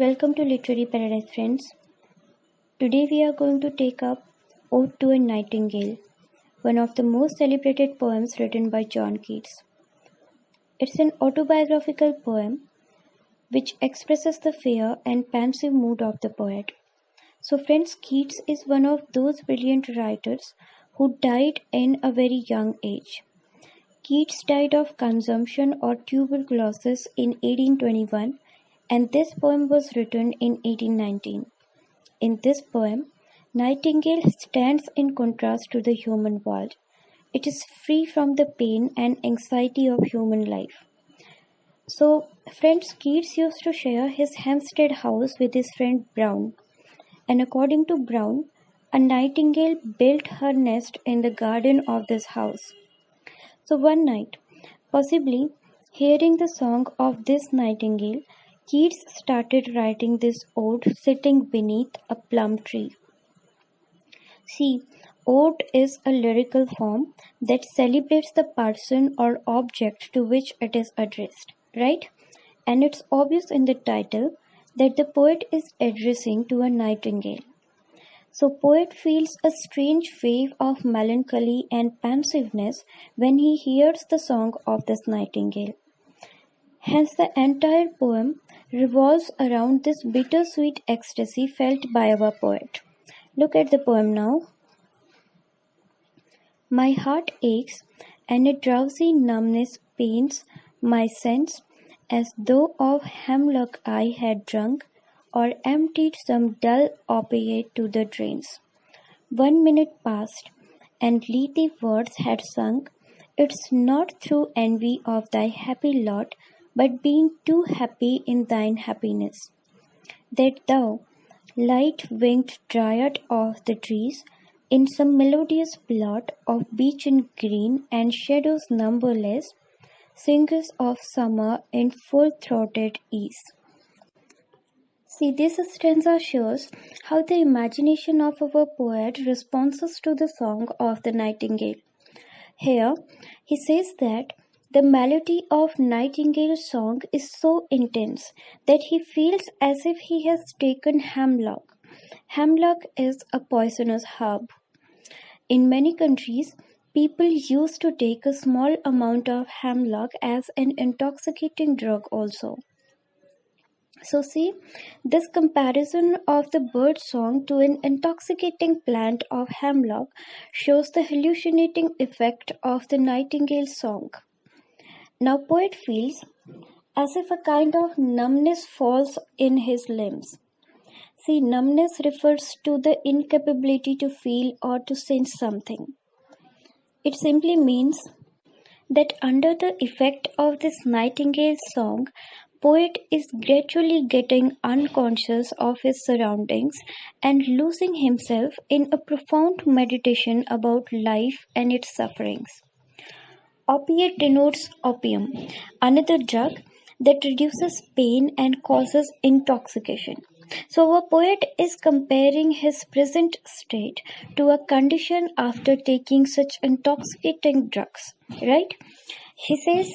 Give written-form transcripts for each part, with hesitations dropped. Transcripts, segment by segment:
Welcome to Literary Paradise, friends. Today we are going to take up Ode to a Nightingale, one of the most celebrated poems written by John Keats. It's an autobiographical poem which expresses the fair and pensive mood of the poet. So, friends, Keats is one of those brilliant writers who died in a very young age. Keats died of consumption or tuberculosis in 1821, and this poem was written in 1819. In this poem, Nightingale stands in contrast to the human world. It is free from the pain and anxiety of human life. So, friends, Keats used to share his Hampstead house with his friend Brown, and according to Brown, a nightingale built her nest in the garden of this house. So one night, possibly hearing the song of this nightingale, Keats started writing this ode sitting beneath a plum tree. See, ode is a lyrical form that celebrates the person or object to which it is addressed, right? And it's obvious in the title that the poet is addressing to a nightingale. So poet feels a strange wave of melancholy and pensiveness when he hears the song of this nightingale. Hence the entire poem revolves around this bittersweet ecstasy felt by our poet. Look at the poem now. My heart aches and a drowsy numbness pains my sense as though of hemlock I had drunk or emptied some dull opiate to the drains. 1 minute passed, and Lethe words had sunk. It's not through envy of thy happy lot, but being too happy in thine happiness, that thou, light-winged dryad of the trees, in some melodious plot of beechen green and shadows numberless, singers of summer in full-throated ease. See, this stanza shows how the imagination of our poet responds to the song of the nightingale. Here, he says that the melody of Nightingale's song is so intense that he feels as if he has taken hemlock. Hemlock is a poisonous herb. In many countries, people used to take a small amount of hemlock as an intoxicating drug also. So see, this comparison of the bird song to an intoxicating plant of hemlock shows the hallucinating effect of the nightingale's song. Now poet feels as if a kind of numbness falls in his limbs. See, numbness refers to the incapability to feel or to sense something. It simply means that under the effect of this nightingale song, poet is gradually getting unconscious of his surroundings and losing himself in a profound meditation about life and its sufferings. Opiate denotes opium, another drug that reduces pain and causes intoxication. So our poet is comparing his present state to a condition after taking such intoxicating drugs, right? He says,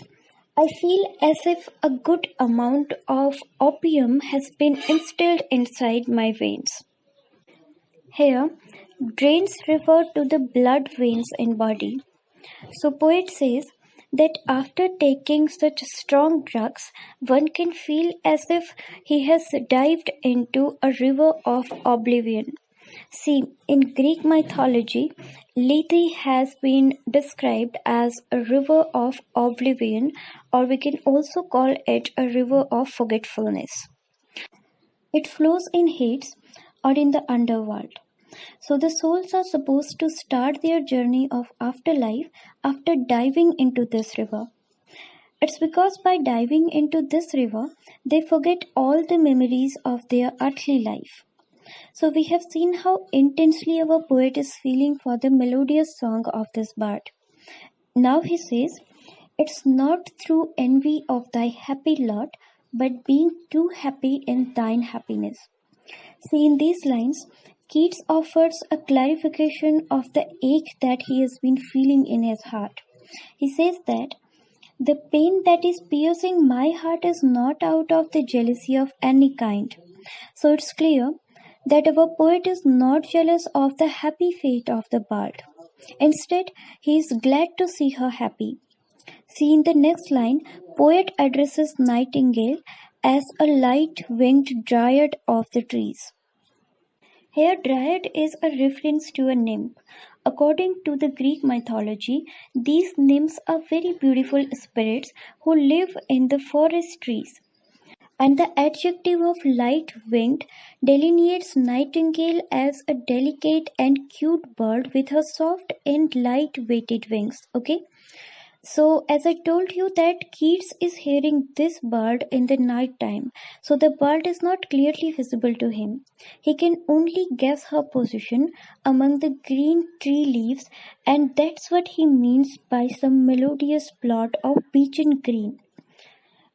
I feel as if a good amount of opium has been instilled inside my veins. Here, drains refer to the blood veins in body. So poet says that after taking such strong drugs, one can feel as if he has dived into a river of oblivion. See, in Greek mythology, Lethe has been described as a river of oblivion, or we can also call it a river of forgetfulness. It flows in Hades or in the underworld. So the souls are supposed to start their journey of afterlife after diving into this river. It's because by diving into this river, they forget all the memories of their earthly life. So we have seen how intensely our poet is feeling for the melodious song of this bird. Now he says, it's not through envy of thy happy lot, but being too happy in thine happiness. See, in these lines, Keats offers a clarification of the ache that he has been feeling in his heart. He says that the pain that is piercing my heart is not out of the jealousy of any kind, So it's clear that our poet is not jealous of the happy fate of the bird. Instead, he is glad to see her happy. See in the next line, poet addresses nightingale as a light-winged dryad of the trees. Here, dryad is a reference to a nymph. According to the Greek mythology, these nymphs are very beautiful spirits who live in the forest trees. And the adjective of light-winged delineates nightingale as a delicate and cute bird with her soft and light-weighted wings. Okay. So, as I told you that Keats is hearing this bird in the night time, so the bird is not clearly visible to him. He can only guess her position among the green tree leaves, and that's what he means by some melodious plot of beechen green.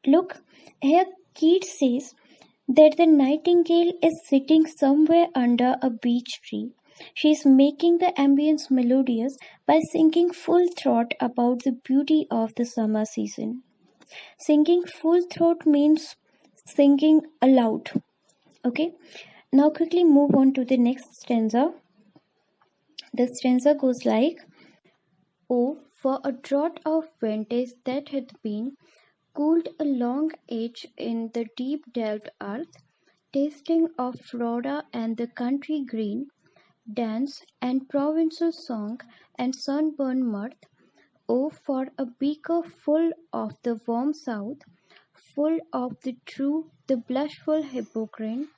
Look, here Keats says that the nightingale is sitting somewhere under a beech tree. She is making the ambience melodious by singing full throat about the beauty of the summer season. Singing full throat means singing aloud. Okay, now quickly move on to the next stanza. The stanza goes like, oh, for a draught of vintage that hath been cooled a long age in the deep delved earth, tasting of Flora and the country green, dance and provincial song and sunburn mirth. Oh, for a beaker full of the warm south, full of the true, the blushful hippocrene,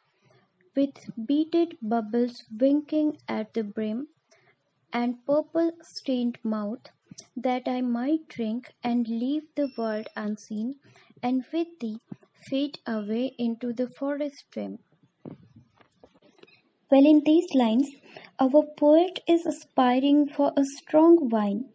with beaded bubbles winking at the brim, and purple stained mouth, that I might drink and leave the world unseen, and with thee fade away into the forest rim. Well, in these lines, our poet is aspiring for a strong wine.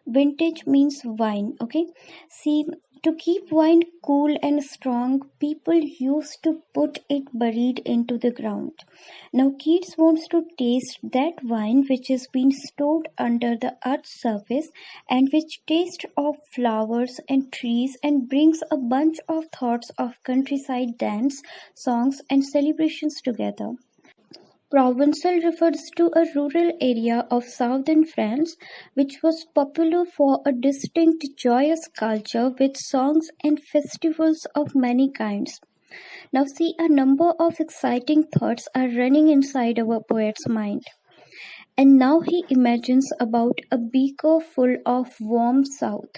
Vintage means wine, okay? See, to keep wine cool and strong, people used to put it buried into the ground. Now, Keats wants to taste that wine which has been stored under the earth's surface and which tastes of flowers and trees and brings a bunch of thoughts of countryside dance, songs, and celebrations together. Provençal refers to a rural area of southern France which was popular for a distinct joyous culture with songs and festivals of many kinds. Now see, a number of exciting thoughts are running inside our poet's mind. And now he imagines about a beaker full of warm south,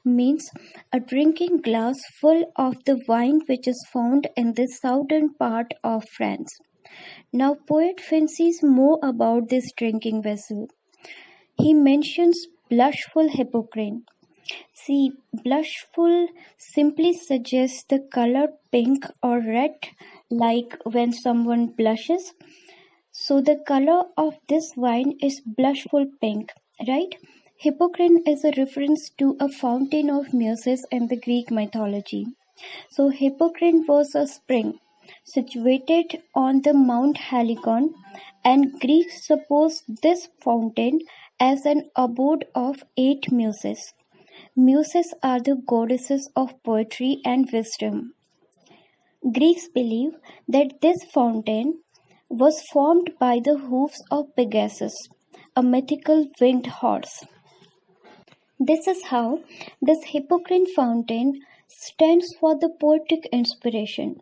means a drinking glass full of the wine which is found in the southern part of France. Now, poet fancies more about this drinking vessel. He mentions blushful hippocrene. See, blushful simply suggests the color pink or red, like when someone blushes. So, the color of this wine is blushful pink, right? Hippocrene is a reference to a fountain of muses in the Greek mythology. So, Hippocrene was a spring situated on the Mount Helicon, and Greeks supposed this fountain as an abode of 8 muses. Muses are the goddesses of poetry and wisdom. Greeks believe that this fountain was formed by the hoofs of Pegasus, a mythical winged horse. This is how this Hippocrene fountain stands for the poetic inspiration.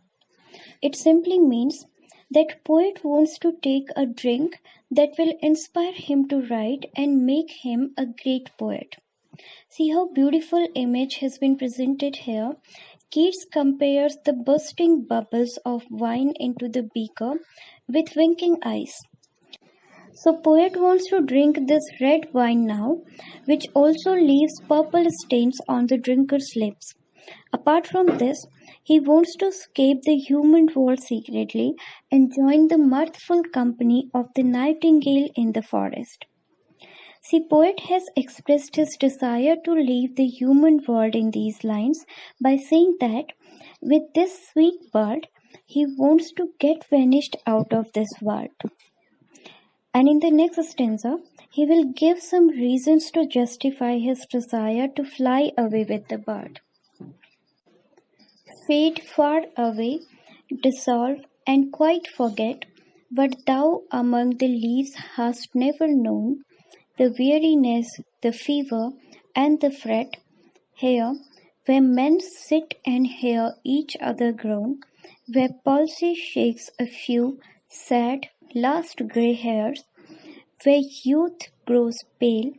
It simply means that poet wants to take a drink that will inspire him to write and make him a great poet. See how beautiful image has been presented here. Keats compares the bursting bubbles of wine into the beaker with winking eyes. So poet wants to drink this red wine now, which also leaves purple stains on the drinker's lips. Apart from this, he wants to escape the human world secretly and join the mirthful company of the nightingale in the forest. See, poet has expressed his desire to leave the human world in these lines by saying that with this sweet bird, he wants to get vanished out of this world. And in the next stanza, he will give some reasons to justify his desire to fly away with the bird. Fade far away, dissolve and quite forget what thou among the leaves hast never known, the weariness, the fever, and the fret, here, where men sit and hear each other groan, where palsy shakes a few sad last grey hairs, where youth grows pale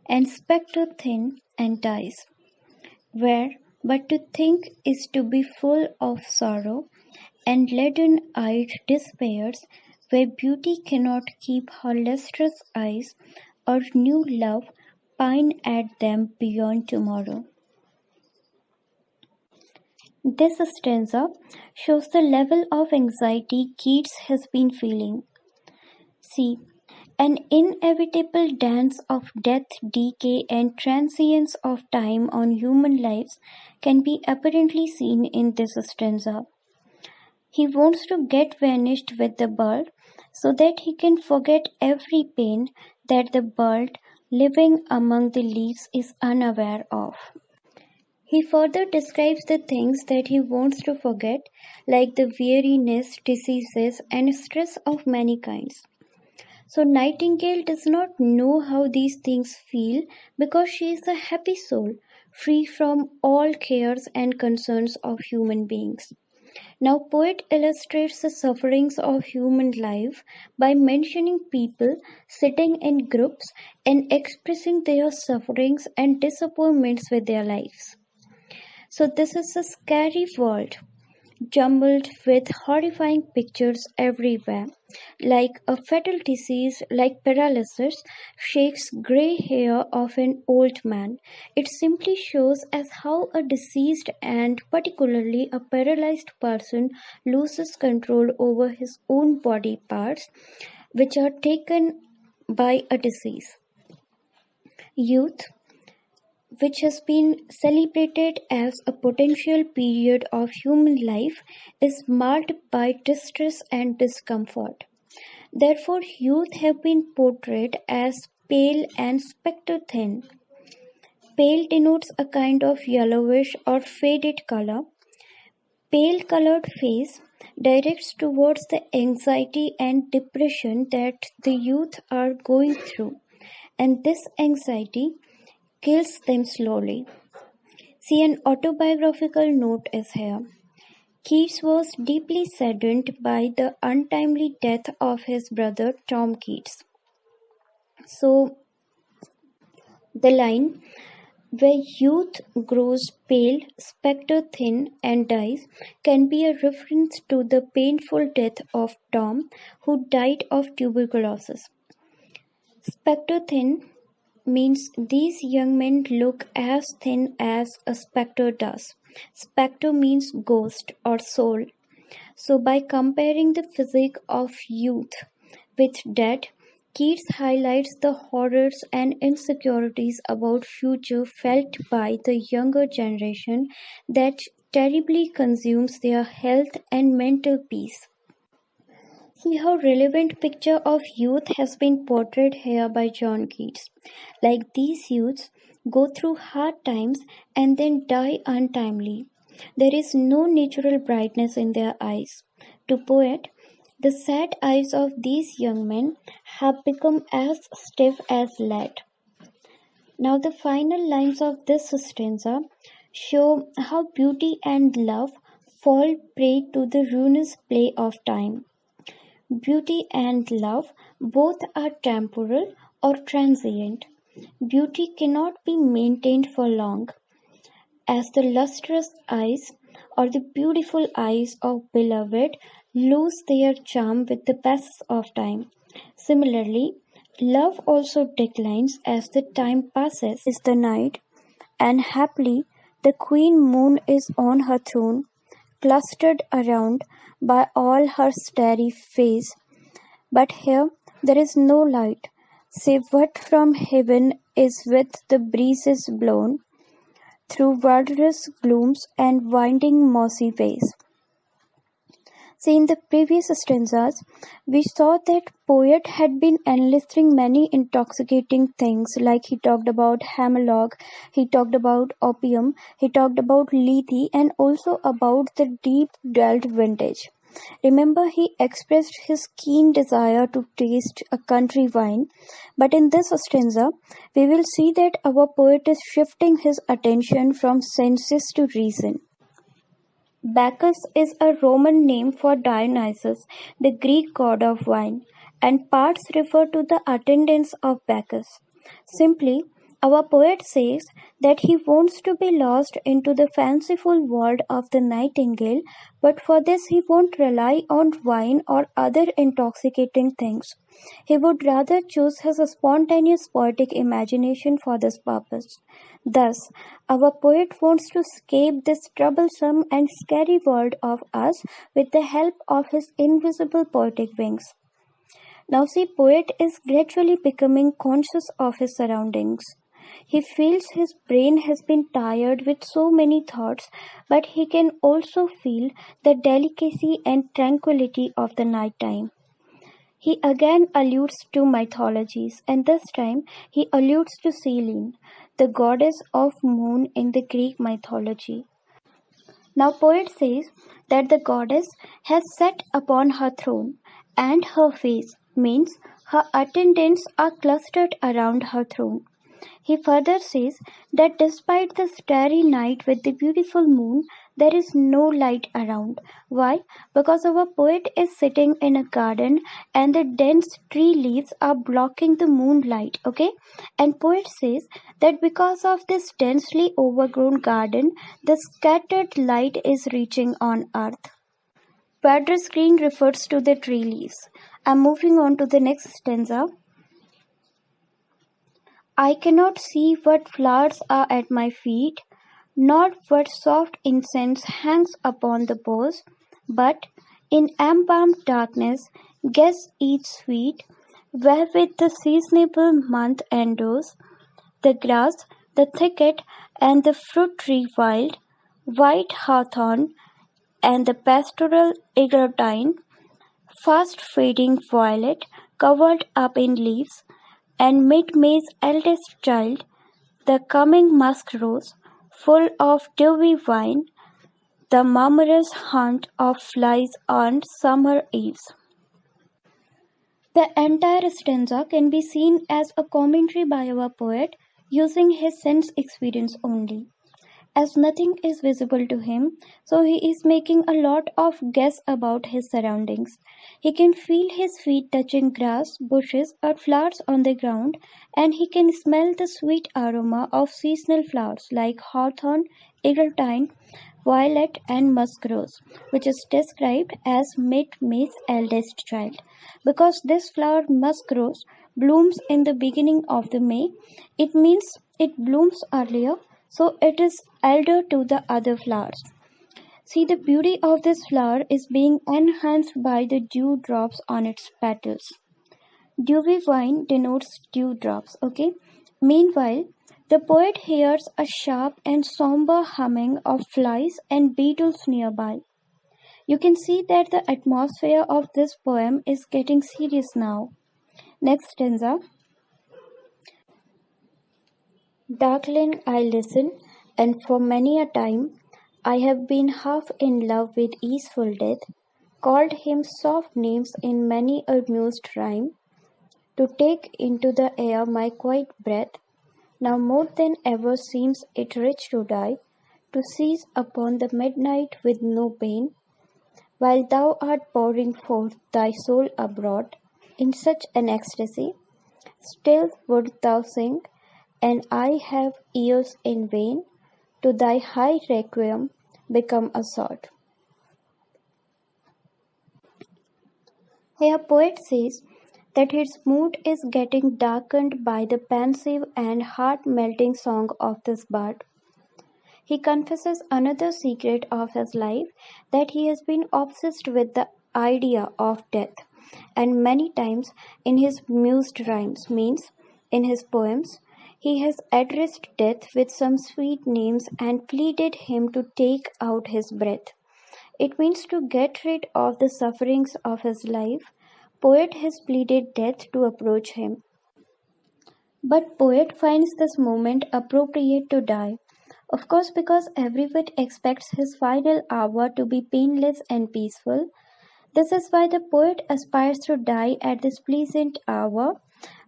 and spectre thin and dies, where but to think is to be full of sorrow, and leaden-eyed despairs, where beauty cannot keep her lustrous eyes, or new love pine at them beyond tomorrow. This stanza shows the level of anxiety Keats has been feeling. See, an inevitable dance of death, decay, and transience of time on human lives can be apparently seen in this stanza. He wants to get vanished with the bird so that he can forget every pain that the bird living among the leaves is unaware of. He further describes the things that he wants to forget, like the weariness, diseases, and stress of many kinds. So, Nightingale does not know how these things feel because she is a happy soul, free from all cares and concerns of human beings. Now, poet illustrates the sufferings of human life by mentioning people sitting in groups and expressing their sufferings and disappointments with their lives. So, this is a scary world, jumbled with horrifying pictures everywhere. Like a fatal disease like paralysis shakes grey hair of an old man. It simply shows as how a diseased and particularly a paralyzed person loses control over his own body parts, which are taken by a disease. Youth, which has been celebrated as a potential period of human life, is marked by distress and discomfort. Therefore, youth have been portrayed as pale and spectre thin. Pale denotes a kind of yellowish or faded color. Pale colored face directs towards the anxiety and depression that the youth are going through, and this anxiety kills them slowly. See, an autobiographical note is here. Keats was deeply saddened by the untimely death of his brother Tom Keats. So, the line, where youth grows pale, spectre thin, and dies, can be a reference to the painful death of Tom, who died of tuberculosis. Spectre thin means these young men look as thin as a spectre does. Spectre means ghost or soul. So, by comparing the physique of youth with death, Keats highlights the horrors and insecurities about future felt by the younger generation that terribly consumes their health and mental peace. See how relevant picture of youth has been portrayed here by John Keats. Like these youths go through hard times and then die untimely. There is no natural brightness in their eyes. To poet, the sad eyes of these young men have become as stiff as lead. Now the final lines of this stanza show how beauty and love fall prey to the ruinous play of time. Beauty and love both are temporal or transient. Beauty cannot be maintained for long, as the lustrous eyes or the beautiful eyes of beloved lose their charm with the passage of time. Similarly, love also declines as the time passes. Is the night, and happily the queen moon is on her throne, clustered around by all her starry face. But here there is no light, save what from heaven is with the breezes blown through wondrous glooms and winding mossy ways. See, in the previous stanzas, we saw that poet had been enlisting many intoxicating things, like he talked about hemlock, he talked about opium, he talked about lethe, and also about the deep dwelled vintage. Remember, he expressed his keen desire to taste a country wine, but in this stanza, we will see that our poet is shifting his attention from senses to reason. Bacchus is a Roman name for Dionysus, the Greek god of wine, and parts refer to the attendants of Bacchus. Simply, our poet says that he wants to be lost into the fanciful world of the nightingale, but for this he won't rely on wine or other intoxicating things. He would rather choose his spontaneous poetic imagination for this purpose. Thus, our poet wants to escape this troublesome and scary world of us with the help of his invisible poetic wings. Now, see, poet is gradually becoming conscious of his surroundings. He feels his brain has been tired with so many thoughts, but he can also feel the delicacy and tranquility of the night time. He again alludes to mythologies, and this time he alludes to Selene, the goddess of moon in the Greek mythology. Now, poet says that the goddess has sat upon her throne, and her face means her attendants are clustered around her throne. He further says that despite the starry night with the beautiful moon, there is no light around. Why? Because our poet is sitting in a garden and the dense tree leaves are blocking the moonlight. Okay? And poet says that because of this densely overgrown garden, the scattered light is reaching on earth. Quadra screen refers to the tree leaves. I'm moving on to the next stanza. I cannot see what flowers are at my feet, nor what soft incense hangs upon the boughs, but in embalmed darkness guess each sweet, wherewith the seasonable month endows, the grass, the thicket, and the fruit tree wild, white hawthorn, and the pastoral eglantine, fast fading violet, covered up in leaves, and mid-May's eldest child, the coming musk rose, full of dewy wine, the murmurous haunt of flies on summer eves. The entire stanza can be seen as a commentary by our poet using his sense experience only. As nothing is visible to him, so he is making a lot of guess about his surroundings. He can feel his feet touching grass, bushes, or flowers on the ground, and he can smell the sweet aroma of seasonal flowers like hawthorn, eglantine, violet, and musk rose, which is described as mid-May's eldest child. Because this flower, musk rose, blooms in the beginning of the May, it means it blooms earlier, so it is elder to the other flowers. See, the beauty of this flower is being enhanced by the dew drops on its petals. Dewy wine denotes dew drops, okay? Meanwhile, the poet hears a sharp and somber humming of flies and beetles nearby. You can see that the atmosphere of this poem is getting serious now. Next stanza. Darkling I listen, and for many a time I have been half in love with easeful death, called him soft names in many a mused rhyme, to take into the air my quiet breath. Now more than ever seems it rich to die, to seize upon the midnight with no pain, while thou art pouring forth thy soul abroad in such an ecstasy. Still wouldst thou sing, and I have ears in vain, to thy high requiem become a sod. Here poet says that his mood is getting darkened by the pensive and heart-melting song of this bard. He confesses another secret of his life, that he has been obsessed with the idea of death, and many times in his mused rhymes, means in his poems, he has addressed death with some sweet names and pleaded him to take out his breath. It means to get rid of the sufferings of his life. Poet has pleaded death to approach him. But poet finds this moment appropriate to die. Of course, because everyone expects his final hour to be painless and peaceful. This is why the poet aspires to die at this pleasant hour,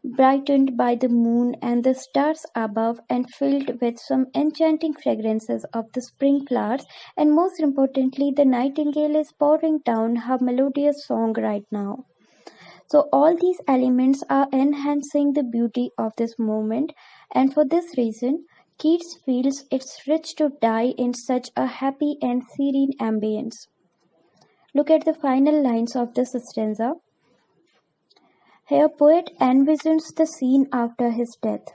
brightened by the moon and the stars above, and filled with some enchanting fragrances of the spring flowers, and most importantly, the nightingale is pouring down her melodious song right now. So, all these elements are enhancing the beauty of this moment, and for this reason, Keats feels it's rich to die in such a happy and serene ambience. Look at the final lines of this stanza. Here, poet envisions the scene after his death.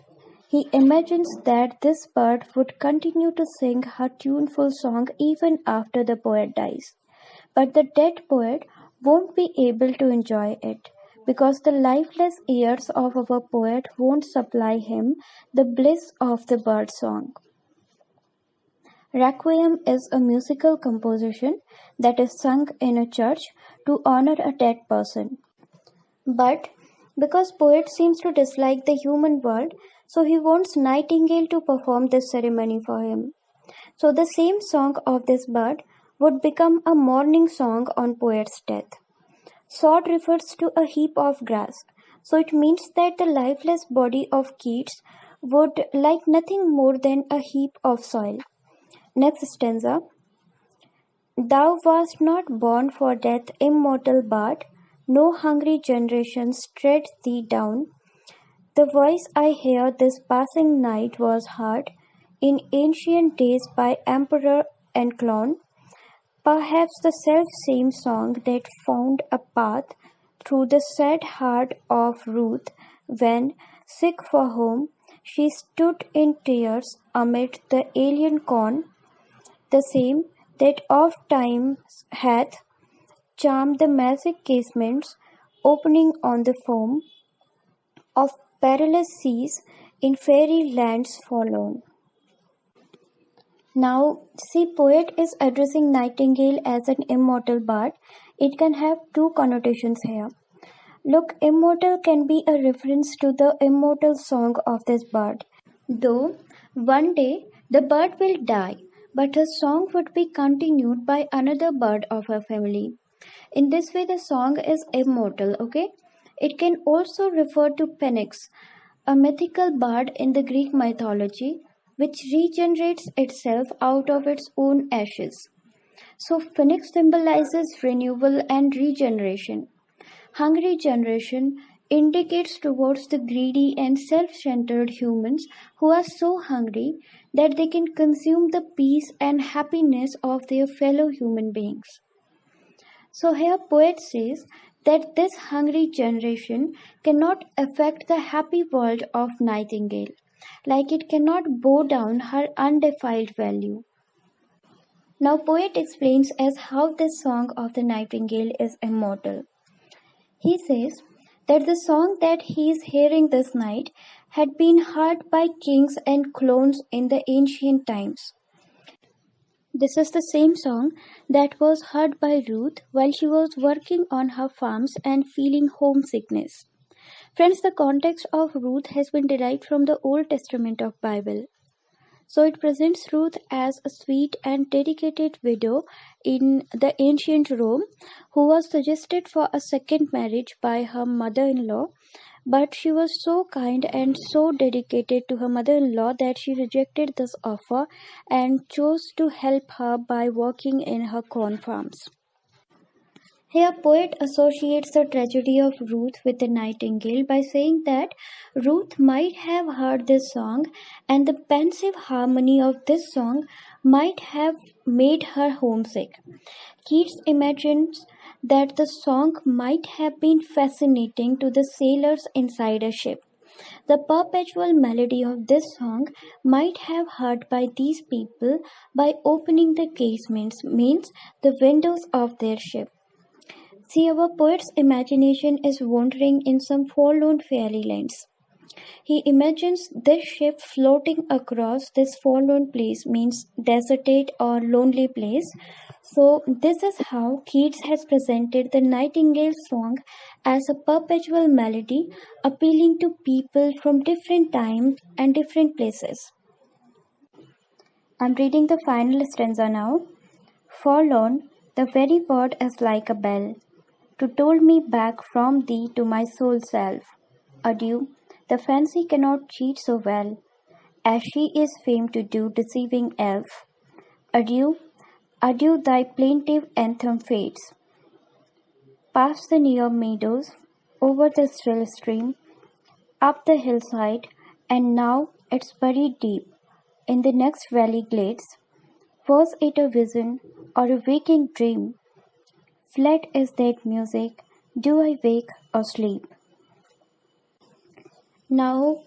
He imagines that this bird would continue to sing her tuneful song even after the poet dies. But the dead poet won't be able to enjoy it because the lifeless ears of our poet won't supply him the bliss of the bird song. Requiem is a musical composition that is sung in a church to honor a dead person. But because poet seems to dislike the human world, so he wants Nightingale to perform this ceremony for him. So the same song of this bird would become a mourning song on poet's death. Sod refers to a heap of grass, so it means that the lifeless body of Keats would like nothing more than a heap of soil. Next stanza. Thou wast not born for death, immortal bard, no hungry generations tread thee down. The voice I hear this passing night was heard in ancient days by emperor and clown, perhaps the self-same song that found a path through the sad heart of Ruth when, sick for home, she stood in tears amid the alien corn, the same that oft times hath charmed the magic casements opening on the foam of perilous seas in fairy lands forlorn. Now, see, poet is addressing Nightingale as an immortal bard. It can have two connotations here. Look, immortal can be a reference to the immortal song of this bird. Though one day the bird will die, but her song would be continued by another bird of her family. In this way, the song is immortal, okay? It can also refer to Phoenix, a mythical bard in the Greek mythology, which regenerates itself out of its own ashes. So, Phoenix symbolizes renewal and regeneration. Hungry generation indicates towards the greedy and self-centered humans who are so hungry that they can consume the peace and happiness of their fellow human beings. So here poet says that this hungry generation cannot affect the happy world of Nightingale, like it cannot bow down her undefiled value. Now poet explains as how this song of the Nightingale is immortal. He says that the song that he is hearing this night had been heard by kings and clones in the ancient times. This is the same song that was heard by Ruth while she was working on her farms and feeling homesickness. Friends, the context of Ruth has been derived from the Old Testament of Bible. So it presents Ruth as a sweet and dedicated widow in the ancient Rome who was suggested for a second marriage by her mother-in-law, but she was so kind and so dedicated to her mother-in-law that she rejected this offer and chose to help her by working in her corn farms. Here, poet associates the tragedy of Ruth with the nightingale by saying that Ruth might have heard this song and the pensive harmony of this song might have made her homesick. Keats imagines that the song might have been fascinating to the sailors inside a ship. The perpetual melody of this song might have heard by these people by opening the casements, means the windows of their ship. See, our poet's imagination is wandering in some forlorn fairy lands. He imagines this ship floating across this forlorn place, means deserted or lonely place. So, this is how Keats has presented the Nightingale song as a perpetual melody appealing to people from different times and different places. I'm reading the final stanza now. Forlorn, the very word is like a bell. to toll me back from thee to my sole self. Adieu, the fancy cannot cheat so well as she is famed to do, deceiving elf. Adieu, adieu, thy plaintive anthem fades. Past the near meadows, over the still stream, up the hillside, and now it's buried deep in the next valley glades. Was it a vision or a waking dream? Fled is that music, do I wake or sleep? Now,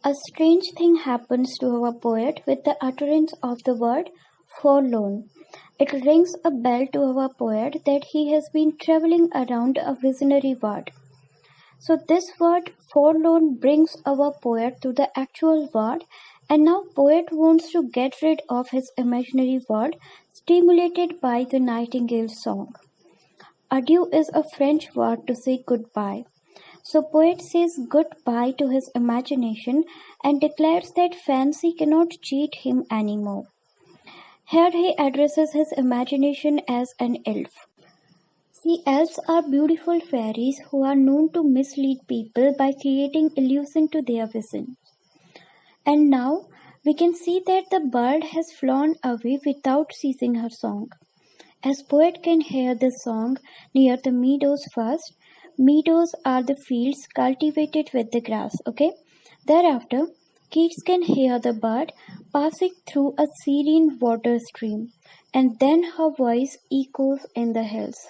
a strange thing happens to our poet with the utterance of the word forlorn. It rings a bell to our poet that he has been traveling around a visionary word. So this word forlorn brings our poet to the actual word, and now poet wants to get rid of his imaginary word stimulated by the nightingale song. Adieu is a French word to say goodbye. So poet says goodbye to his imagination and declares that fancy cannot cheat him anymore. Here he addresses his imagination as an elf. See, elves are beautiful fairies who are known to mislead people by creating illusion to their vision. And now we can see that the bird has flown away without ceasing her song. As poet can hear the song near the meadows first. Meadows are the fields cultivated with the grass, okay? Thereafter, kids can hear the bird passing through a serene water stream, and then her voice echoes in the hills.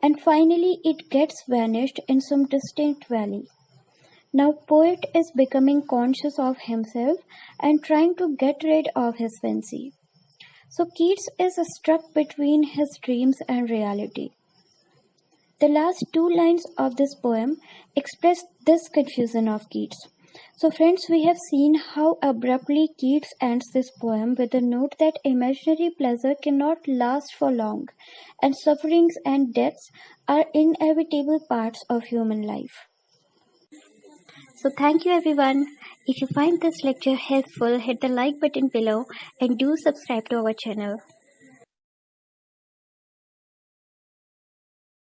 And finally, it gets vanished in some distant valley. Now, poet is becoming conscious of himself and trying to get rid of his fancy. So Keats is stuck between his dreams and reality. The last two lines of this poem express this confusion of Keats. So friends, we have seen how abruptly Keats ends this poem with a note that imaginary pleasure cannot last for long, and sufferings and deaths are inevitable parts of human life. So thank you everyone. If you find this lecture helpful, hit the like button below and do subscribe to our channel.